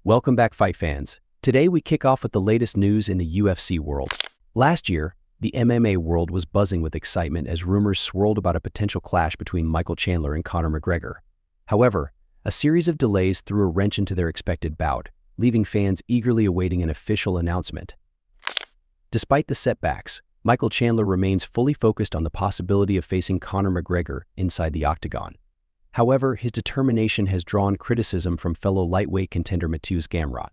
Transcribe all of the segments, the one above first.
Welcome back, fight fans. Today we kick off with the latest news in the UFC world. Last year, the MMA world was buzzing with excitement as rumors swirled about a potential clash between Michael Chandler and Conor McGregor. However, a series of delays threw a wrench into their expected bout, leaving fans eagerly awaiting an official announcement. Despite the setbacks, Michael Chandler remains fully focused on the possibility of facing Conor McGregor inside the octagon. However, his determination has drawn criticism from fellow lightweight contender Mateusz Gamrot.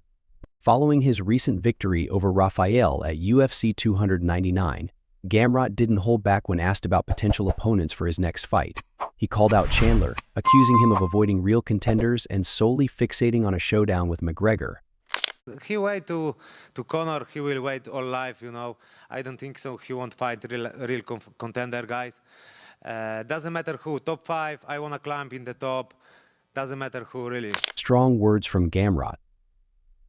Following his recent victory over Rafael at UFC 299, Gamrot didn't hold back when asked about potential opponents for his next fight. He called out Chandler, accusing him of avoiding real contenders and solely fixating on a showdown with McGregor. He wait to Conor, he will wait all life, I don't think so. He won't fight real contender guys. Doesn't matter who, top 5, I want to climb in the top. Doesn't matter who, really. Strong words from Gamrot.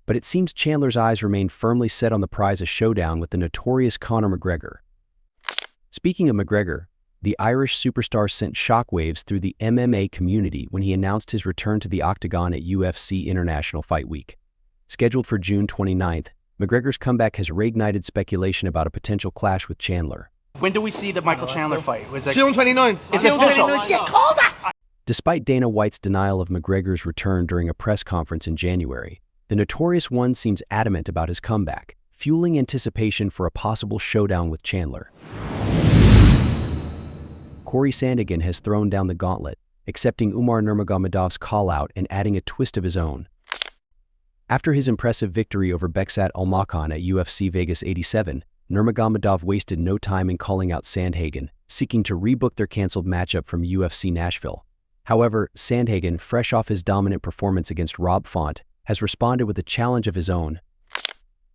But it seems Chandler's eyes remain firmly set on the prize of showdown with the notorious Conor McGregor. Speaking of McGregor, the Irish superstar sent shockwaves through the MMA community when he announced his return to the octagon at UFC International Fight Week. Scheduled for June 29th, McGregor's comeback has reignited speculation about a potential clash with Chandler. When do we see the Michael Chandler fight? Was that June 29th. Is it June official? 29th. Yeah, call that! Despite Dana White's denial of McGregor's return during a press conference in January, the Notorious One seems adamant about his comeback, fueling anticipation for a possible showdown with Chandler. Cory Sandhagen has thrown down the gauntlet, accepting Umar Nurmagomedov's call-out and adding a twist of his own. After his impressive victory over Beksat Almakhan at UFC Vegas 87, Nurmagomedov wasted no time in calling out Sandhagen, seeking to rebook their canceled matchup from UFC Nashville. However, Sandhagen, fresh off his dominant performance against Rob Font, has responded with a challenge of his own.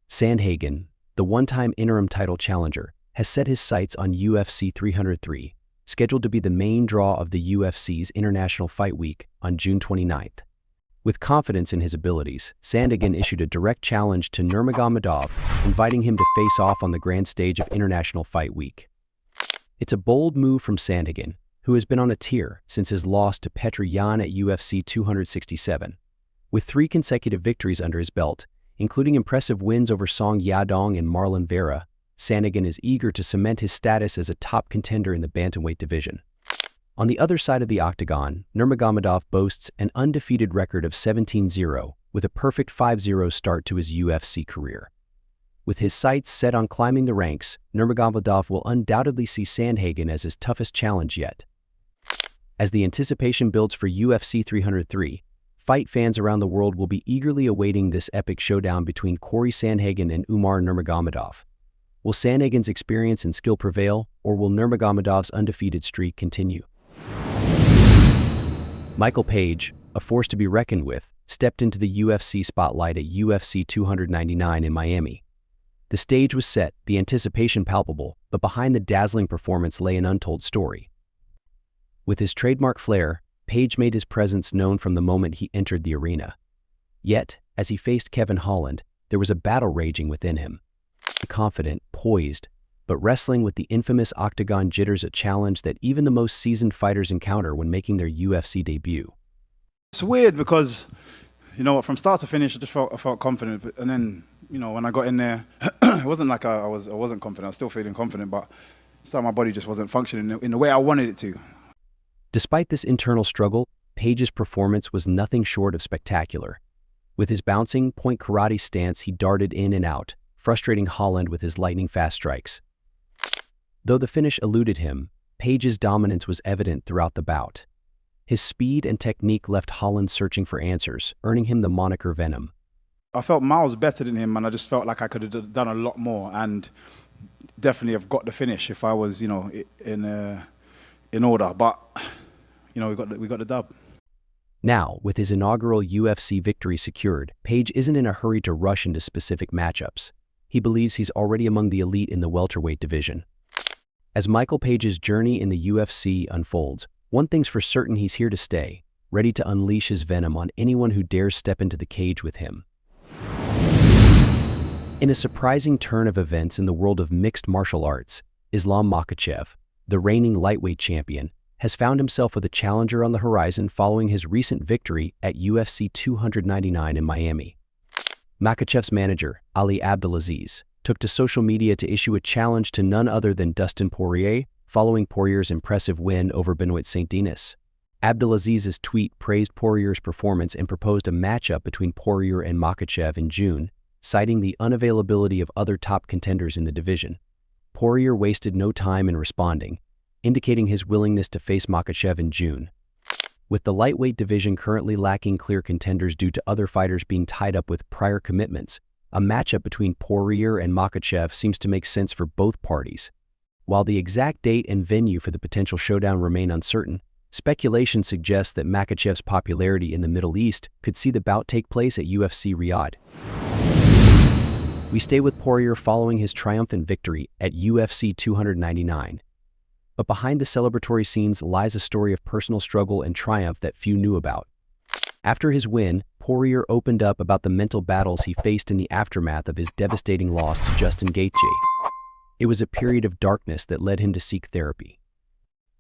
Sandhagen, the one-time interim title challenger, has set his sights on UFC 303, scheduled to be the main draw of the UFC's International Fight Week on June 29th. With confidence in his abilities, Sandhagen issued a direct challenge to Nurmagomedov, inviting him to face off on the grand stage of International Fight Week. It's a bold move from Sandhagen, who has been on a tear since his loss to Petr Yan at UFC 267. With 3 consecutive victories under his belt, including impressive wins over Song Yadong and Marlon Vera, Sandhagen is eager to cement his status as a top contender in the bantamweight division. On the other side of the octagon, Nurmagomedov boasts an undefeated record of 17-0, with a perfect 5-0 start to his UFC career. With his sights set on climbing the ranks, Nurmagomedov will undoubtedly see Sandhagen as his toughest challenge yet. As the anticipation builds for UFC 303, fight fans around the world will be eagerly awaiting this epic showdown between Cory Sandhagen and Umar Nurmagomedov. Will Sandhagen's experience and skill prevail, or will Nurmagomedov's undefeated streak continue? Michael Page, a force to be reckoned with, stepped into the UFC spotlight at UFC 299 in Miami. The stage was set, the anticipation palpable, but behind the dazzling performance lay an untold story. With his trademark flair, Page made his presence known from the moment he entered the arena. Yet, as he faced Kevin Holland, there was a battle raging within him. Confident, poised, but wrestling with the infamous octagon jitters, a challenge that even the most seasoned fighters encounter when making their UFC debut. It's weird because, from start to finish, I felt confident, and then, when I got in there, it wasn't like I wasn't confident. I was still feeling confident, but my body just wasn't functioning in the way I wanted it to. Despite this internal struggle, Page's performance was nothing short of spectacular. With his bouncing, point karate stance, he darted in and out, frustrating Holland with his lightning-fast strikes. Though the finish eluded him, Page's dominance was evident throughout the bout. His speed and technique left Holland searching for answers, earning him the moniker Venom. I felt miles better than him, and I just felt like I could have done a lot more, and definitely have got the finish if I was, in order. But, we got the dub. Now, with his inaugural UFC victory secured, Page isn't in a hurry to rush into specific matchups. He believes he's already among the elite in the welterweight division. As Michael Page's journey in the UFC unfolds, one thing's for certain: he's here to stay, ready to unleash his venom on anyone who dares step into the cage with him. In a surprising turn of events in the world of mixed martial arts, Islam Makhachev, the reigning lightweight champion, has found himself with a challenger on the horizon following his recent victory at UFC 299 in Miami. Makhachev's manager, Ali Abdelaziz, took to social media to issue a challenge to none other than Dustin Poirier, following Poirier's impressive win over Benoit Saint-Denis. Abdelaziz's tweet praised Poirier's performance and proposed a matchup between Poirier and Makhachev in June, citing the unavailability of other top contenders in the division. Poirier wasted no time in responding, indicating his willingness to face Makhachev in June. With the lightweight division currently lacking clear contenders due to other fighters being tied up with prior commitments, a matchup between Poirier and Makhachev seems to make sense for both parties. While the exact date and venue for the potential showdown remain uncertain, speculation suggests that Makhachev's popularity in the Middle East could see the bout take place at UFC Riyadh. We stay with Poirier following his triumphant victory at UFC 299. But behind the celebratory scenes lies a story of personal struggle and triumph that few knew about. After his win, Poirier opened up about the mental battles he faced in the aftermath of his devastating loss to Justin Gaethje. It was a period of darkness that led him to seek therapy.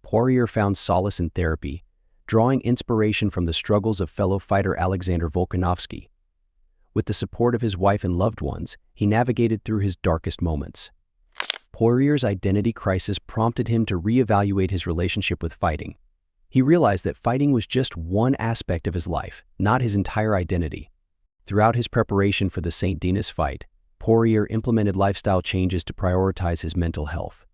Poirier found solace in therapy, drawing inspiration from the struggles of fellow fighter Alexander Volkanovski. With the support of his wife and loved ones, he navigated through his darkest moments. Poirier's identity crisis prompted him to reevaluate his relationship with fighting. He realized that fighting was just one aspect of his life, not his entire identity. Throughout his preparation for the Saint-Denis fight, Poirier implemented lifestyle changes to prioritize his mental health.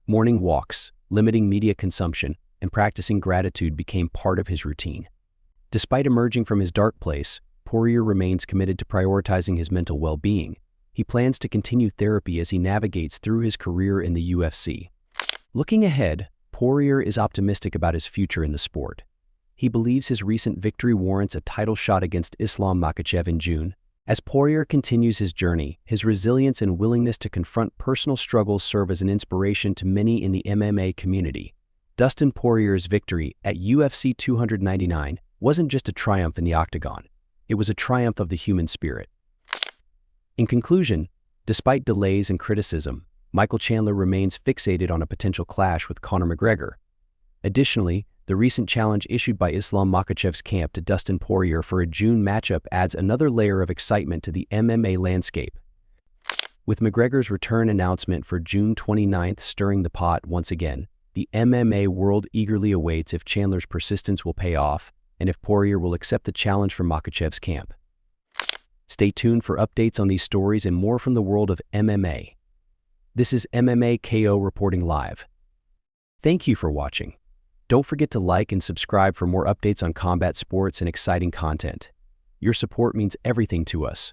Morning walks, limiting media consumption, and practicing gratitude became part of his routine. Despite emerging from his dark place, Poirier remains committed to prioritizing his mental well-being. He plans to continue therapy as he navigates through his career in the UFC. Looking ahead, Poirier is optimistic about his future in the sport. He believes his recent victory warrants a title shot against Islam Makhachev in June. As Poirier continues his journey, his resilience and willingness to confront personal struggles serve as an inspiration to many in the MMA community. Dustin Poirier's victory at UFC 299 wasn't just a triumph in the octagon. It was a triumph of the human spirit. In conclusion, despite delays and criticism, Michael Chandler remains fixated on a potential clash with Conor McGregor. Additionally, the recent challenge issued by Islam Makhachev's camp to Dustin Poirier for a June matchup adds another layer of excitement to the MMA landscape. With McGregor's return announcement for June 29th stirring the pot once again, the MMA world eagerly awaits if Chandler's persistence will pay off and if Poirier will accept the challenge from Makhachev's camp. Stay tuned for updates on these stories and more from the world of MMA. This is MMA KO reporting live. Thank you for watching. Don't forget to like and subscribe for more updates on combat sports and exciting content. Your support means everything to us.